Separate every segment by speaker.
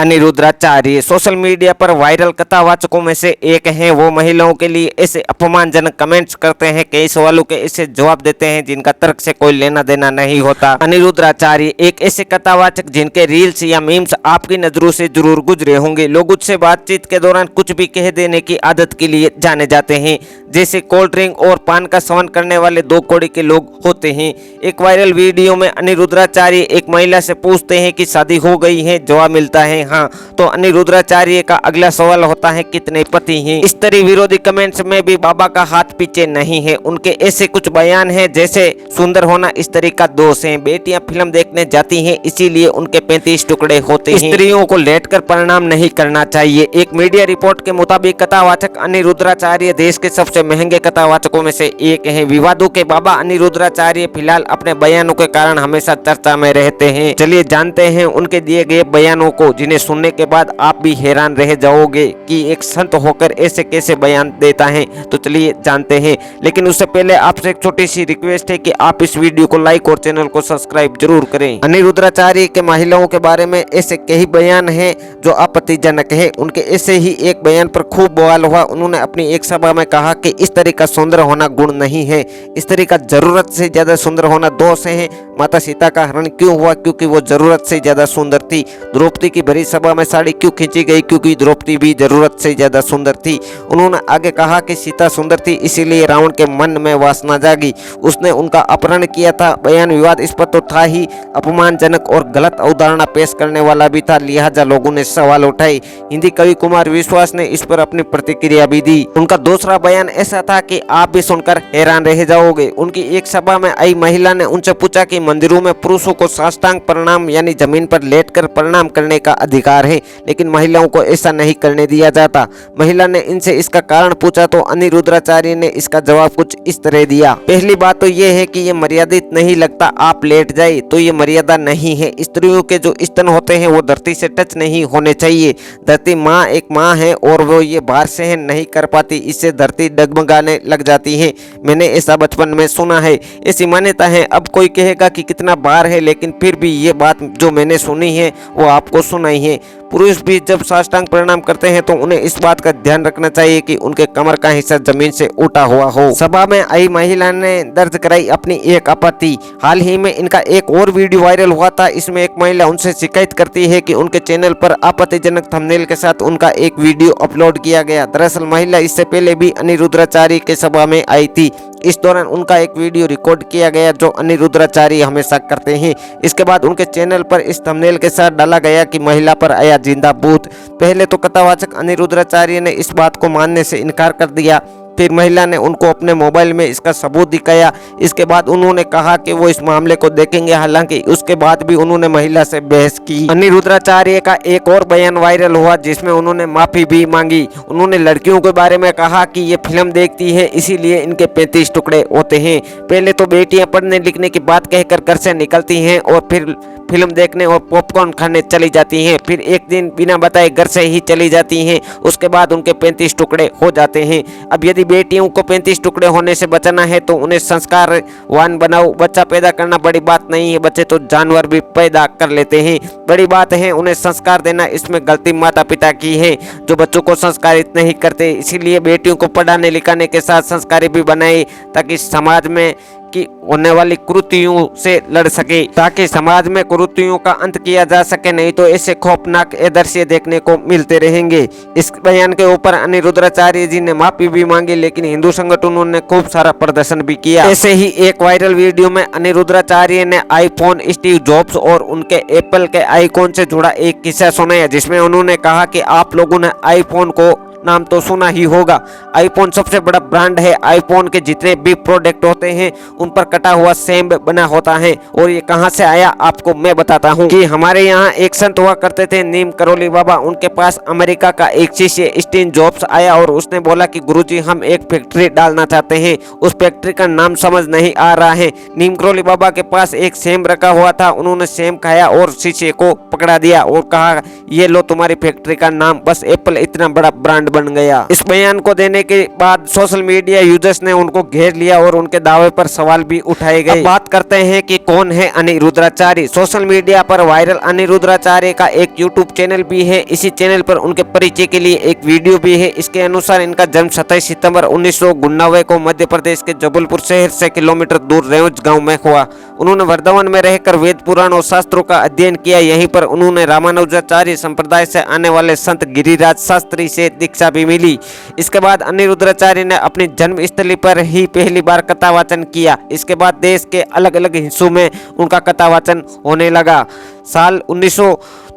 Speaker 1: Aniruddhacharya social media पर viral कथावाचकों में से एक हैं। वो महिलाओं के लिए ऐसे अपमानजनक कमेंट्स करते हैं, कई सवालों के ऐसे जवाब देते हैं जिनका तर्क से कोई लेना देना नहीं होता। अनिरुद्धाचार्य एक ऐसे कथावाचक जिनके रील्स या मीम्स आपकी नजरों से जरूर गुजरे होंगे। लोग उससे बातचीत के दौरान कुछ भी कह देने की आदत के लिए जाने जाते हैं, जैसे कोल्ड ड्रिंक और पान का सेवन करने वाले दो कौड़ी के लोग होते हैं। एक वायरल वीडियो में अनिरुद्धाचार्य एक महिला से पूछते हैं कि शादी हो गई है। जवाब मिलता है हाँ। तो अनिरुद्धाचार्य का अगला सवाल होता है कितने पति हैं। इस तरह विरोधी कमेंट्स में भी बाबा का हाथ पीछे नहीं है। उनके ऐसे कुछ बयान हैं जैसे सुंदर होना स्त्री का दोष है, बेटियां फिल्म देखने जाती हैं इसीलिए उनके 35 टुकड़े होते हैं, स्त्रियों को लेटकर प्रणाम नहीं करना चाहिए। एक मीडिया रिपोर्ट के मुताबिक कथावाचक अनिरुद्धाचार्य देश के सबसे महंगे कथावाचकों में से एक हैं। विवादों के बाबा अनिरुद्धाचार्य फिलहाल अपने बयानों के कारण हमेशा चर्चा में रहते हैं। चलिए जानते हैं उनके दिए गए बयानों को, जिन्हें सुनने के बाद आप भी हैरान रह जाओगे कि एक संत होकर ऐसे कैसे बयान देता है। तो चलिए जानते हैं, लेकिन उससे पहले आपसे एक छोटी सी रिक्वेस्ट है कि आप इस वीडियो को लाइक और चैनल को सब्सक्राइब जरूर करें। अनिरुद्धाचार्य के महिलाओं के बारे में ऐसे कई बयान हैं जो आपत्तिजनक है। उनके ऐसे ही एक बयान पर खूब बवाल हुआ। उन्होंने अपनी एक सभा में कहा कि इस तरह का सुंदर होना गुण नहीं है, इस तरह का जरूरत से ज्यादा सुंदर होना दोष है। माता सीता का हरण क्यों हुआ? क्योंकि वो जरूरत से ज्यादा सुंदर थी। द्रौपदी की भरी सभा में साड़ी क्यों खींची गई? क्योंकि द्रौपदी भी जरूरत से ज्यादा सुंदर थी। उन्होंने आगे कहा कि सीता सुंदर थी इसीलिए रावण के मन में वासना जागी, उसने उनका अपहरण किया था। बयान विवादास्पद तो था ही, अपमानजनक और गलत अवधारणा पेश करने वाला भी था, लिहाजा लोगों ने सवाल उठाए। हिंदी कवि कुमार विश्वास ने इस पर अपनी प्रतिक्रिया भी दी। उनका दूसरा बयान ऐसा था कि आप भी सुनकर हैरान रह जाओगे। उनकी एक सभा में आई महिला ने उनसे पूछा कि मंदिरों में पुरुषों को साष्टांग प्रणाम यानी जमीन पर लेटकर प्रणाम करने का अधिकार है, लेकिन महिलाओं को ऐसा नहीं करने दिया जाता। महिला ने इनसे इसका कारण पूछा तो अनिरुद्धाचार्य ने इसका जवाब कुछ इस तरह दिया। पहली बात तो ये है कि ये मर्यादित नहीं लगता, आप लेट जाए तो ये मर्यादा नहीं है। स्त्रियों के जो स्तन होते हैं वो धरती से टच नहीं होने चाहिए। धरती माँ एक माँ है और वो ये भार सहन नहीं कर पाती, इससे धरती डगमगाने लग जाती है। मैंने ऐसा बचपन में सुना है, ऐसी मान्यता है। अब कोई कहेगा कि कितना भार है, लेकिन फिर भी ये बात जो मैंने सुनी है वो आपको सुनाई है। पुरुष भी जब साष्टांग प्रणाम करते हैं तो उन्हें इस बात का ध्यान रखना चाहिए कि उनके कमर का हिस्सा जमीन से उठा हुआ हो। सभा में आई महिला ने दर्ज कराई अपनी एक आपत्ति। हाल ही में इनका एक और वीडियो वायरल हुआ था। इसमें एक महिला उनसे शिकायत करती है कि उनके चैनल पर आपत्तिजनक थंबनेल के साथ उनका एक वीडियो अपलोड किया गया। दरअसल महिला इससे पहले भी अनिरुद्धाचार्य के सभा में आई थी। इस दौरान उनका एक वीडियो रिकॉर्ड किया गया जो अनिरुद्धाचार्य हमेशा करते हैं। इसके बाद उनके चैनल पर इस थंबनेल के साथ डाला गया कि महिला पर आया जिंदा भूत। पहले तो कथावाचक अनिरुद्धाचार्य ने इस बात को मानने से इनकार कर दिया, फिर महिला ने उनको अपने मोबाइल में इसका सबूत दिखाया। इसके बाद उन्होंने कहा कि वो इस मामले को देखेंगे, हालांकि उसके बाद भी उन्होंने महिला से बहस की। अनिरुद्धाचार्य का एक और बयान वायरल हुआ जिसमें उन्होंने माफी भी मांगी। उन्होंने लड़कियों के बारे में कहा कि ये फिल्म देखती है इसीलिए इनके 35 टुकड़े होते हैं। पहले तो बेटियां पढ़ने लिखने की बात कहकर घर से निकलती हैं और फिर फिल्म देखने और पॉपकॉर्न खाने चली जाती हैं, फिर एक दिन बिना बताए घर से ही चली जाती हैं। उसके बाद उनके 35 टुकड़े हो जाते हैं। अब यदि बेटियों को 35 टुकड़े होने से बचाना है तो उन्हें संस्कारवान बनाओ। बच्चा पैदा करना बड़ी बात नहीं है, बच्चे तो जानवर भी पैदा कर लेते हैं। बड़ी बात है उन्हें संस्कार देना, इसमें गलती माता पिता की है जो बच्चों को संस्कारित नहीं करते। इसीलिए बेटियों को पढ़ाने लिखाने के साथ संस्कारी भी बनाए ताकि समाज में की होने वाली कुरीतियों से लड़ सके, ताकि समाज में कुरीतियों का अंत किया जा सके। नहीं तो ऐसे खौफनाक दृश्य देखने को मिलते रहेंगे। इस बयान के ऊपर अनिरुद्धाचार्य जी ने माफी भी मांगी, लेकिन हिंदू संगठनों ने खूब सारा प्रदर्शन भी किया। ऐसे ही एक वायरल वीडियो में अनिरुद्धाचार्य ने आईफोन, स्टीव जॉब्स और उनके एप्पल के आइकॉन से जुड़ा एक किस्सा सुनाया, जिसमें उन्होंने कहा कि आप लोगों ने आईफोन को नाम तो सुना ही होगा। आईफोन सबसे बड़ा ब्रांड है। आईफोन के जितने भी प्रोडक्ट होते हैं उन पर कटा हुआ सेम बना होता है। और ये कहां से आया आपको मैं बताता हूं कि हमारे यहाँ एक संत हुआ करते थे नीम करोली बाबा। उनके पास अमेरिका का एक शिष्य स्टीव जॉब्स आया और उसने बोला कि गुरुजी हम एक फैक्ट्री डालना चाहते हैं, उस फैक्ट्री का नाम समझ नहीं आ रहा है। नीम करोली बाबा के पास एक सेम रखा हुआ था। उन्होंने सेम खाया और शिष्य को पकड़ा दिया और कहा ये लो तुम्हारी फैक्ट्री का नाम। बस एप्पल इतना बड़ा ब्रांड बन गया। इस बयान को देने के बाद सोशल मीडिया यूजर्स ने उनको घेर लिया और उनके दावे पर सवाल भी उठाए गए। अब बात करते हैं कि कौन है अनिरुद्धाचार्य। सोशल मीडिया पर वायरल अनिरुद्धाचार्य का एक यूट्यूब चैनल भी है। इसी चैनल पर उनके परिचय के लिए एक वीडियो भी है। इसके अनुसार इनका जन्म 27 सितंबर 1999 को मध्य प्रदेश के जबलपुर शहर से किलोमीटर दूर रेवंज गांव में हुआ। उन्होंने वर्धमान में रहकर वेद पुराण और शास्त्रों का अध्ययन किया। यहीं पर उन्होंने रामानुजाचार्य संप्रदाय से आने वाले संत गिरिराज शास्त्री से दीक्षा भी मिली। इसके बाद अनिरुद्धाचार्य ने अपनी जन्मस्थली पर ही पहली बार कथा वाचन किया। इसके बाद देश के अलग अलग हिस्सों में उनका कथा वाचन होने लगा। साल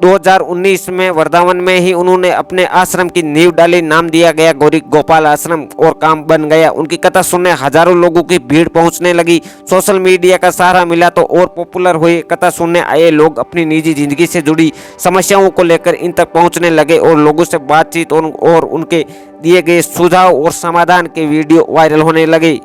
Speaker 1: 2019 में वृंदावन में ही उन्होंने अपने आश्रम की नींव डाली। नाम दिया गया गौरी गोपाल आश्रम और काम बन गया। उनकी कथा सुनने हजारों लोगों की भीड़ पहुंचने लगी। सोशल मीडिया का सहारा मिला तो और पॉपुलर हुए। कथा सुनने आए लोग अपनी निजी जिंदगी से जुड़ी समस्याओं को लेकर इन तक पहुंचने लगे और लोगों से बातचीत और उनके दिए गए सुझाव और समाधान के वीडियो वायरल होने लगे।